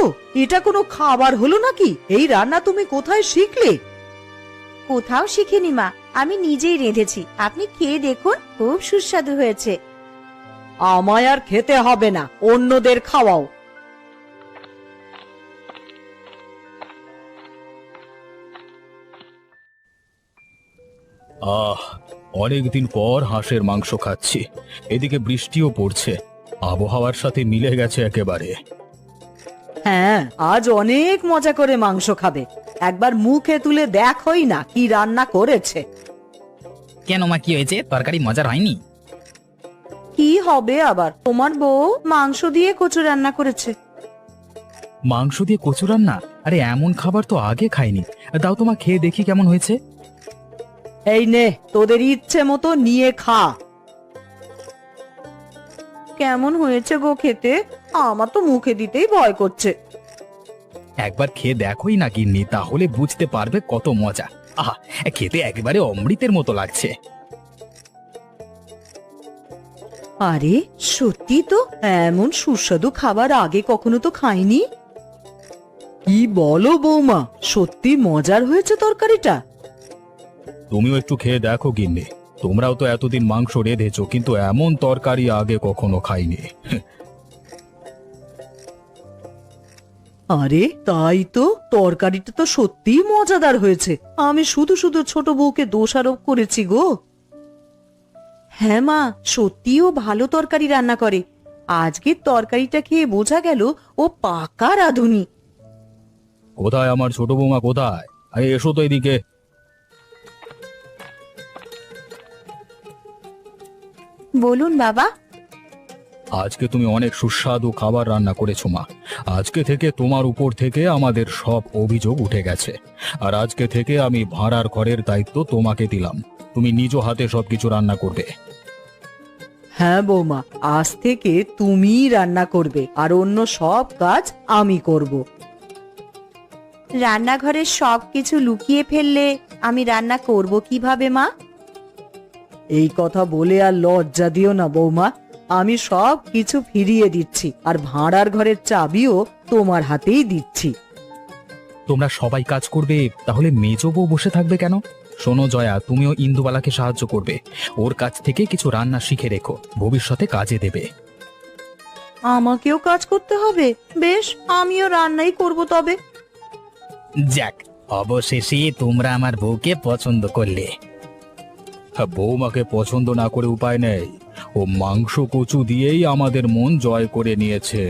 এটা কোনো খাবার হলো নাকি? এই রান্না তুমি কোথায় শিখলে? কোথাও শিখিনি মা, আমি নিজেই রেঁধেছি, আপনি খেয়ে দেখুন, খুব সুস্বাদু হয়েছে। আমায় আর খেতে হবে না, অন্যদের খাওয়াও। অনেকদিন পর হাঁসের মাংস খাচ্ছি, এদিকে বৃষ্টিও পড়ছে, আবহাওয়ার সাথে মিলে গেছে একেবারে। হ্যাঁ, আজ অনেক মজা করে মাংস খাবে, একবার মুখে তুলে দেখোই না কি রান্না করেছে। কেন মা, কি হয়েছে? তরকারি মজার হয়নি? কি হবে আবার, তোমার বউ মাংস দিয়ে কচু রান্না করেছে। মাংস দিয়ে কচু রান্না? আরে এমন খাবার তো আগে খাইনি, দাও তোমা খেয়ে দেখি কেমন হয়েছে। এই নে, তোদের ইচ্ছে মতো নিয়ে খা। কেমন হয়েছে গো খেতে? আমার তো মুখে দিতেই ভয় করছে। একবার খেয়ে দেখোই না গিন্নি, তাহলে বুঝতে পারবে কত মজা। আহা, খেতে একেবারে অমৃতের মতো লাগছে। আরে সত্যি তো, এমন সুস্বাদু খাবার আগে কখনো তো খাইনি। কি বলো বৌমা, সত্যি মজার হয়েছে তরকারিটা? তুমিও একটু খেয়ে দেখো গিন্নি, তোমরাও তো এতদিন মাংস রেঁধেছো, কিন্তু এমন তরকারি আগে কখনো খাইনি। আরে তাই তো, তরকারিটা তো সত্যিই মজাদার হয়েছে। আমি শুধু শুধু ছোট বউকে দোষারোপ করেছি গো। হ্যাঁ মা, সত্যিও ভালো তরকারি রান্না করে। আজকের তরকারিটা খেয়ে বোঝা গেল ও পাকা রাঁধুনি। কোথায় আমার ছোট বৌমা, কোথায়? আরে এসো তো এদিকে। বলুন বাবা। আজকে তুমি অনেক সুস্বাদু খাবার রান্না করেছো মা। আজকে থেকে তোমার উপর থেকে আমাদের সব অভিযোগ উঠে গেছে। আর আজকে থেকে আমি ভাড়ার ঘরের দায়িত্ব তোমাকে দিলাম। তুমি নিজ হাতে সবকিছু রান্না করবে। হ্যাঁ বৌমা, আজ থেকে তুমিই রান্না করবে, আর অন্য সব কাজ আমি করব। রান্নাঘরের সব কিছু লুকিয়ে ফেললে আমি রান্না করব কিভাবে মা? এই কথা বলে আর লজ্জা দিও না বৌমা, আমি সব কিছু ফিরিয়ে দিচ্ছি, আর ভাড়ার ঘরের চাবিও তোমার হাতেই দিচ্ছি। তোমরা সবাই কাজ করবে, তাহলে মেজো বউ বসে থাকবে কেন? শোনো জয়া, তুমিও ইন্দুবালাকে সাহায্য করবে। ওর কাছ থেকে কিছু রান্না শিখে রেখো, ভবিষ্যতে কাজে দেবে। আমাকেও কাজ করতে হবে? বেশ, আমিও রান্নাই করব তবে। যাক, অবশেষে তোমরা আমার বউকে পছন্দ করলে। বৌমাকে পছন্দ না করে উপায় নেই, ও মাংস কচু দিয়েই আমাদের মন জয় করে নিয়েছে।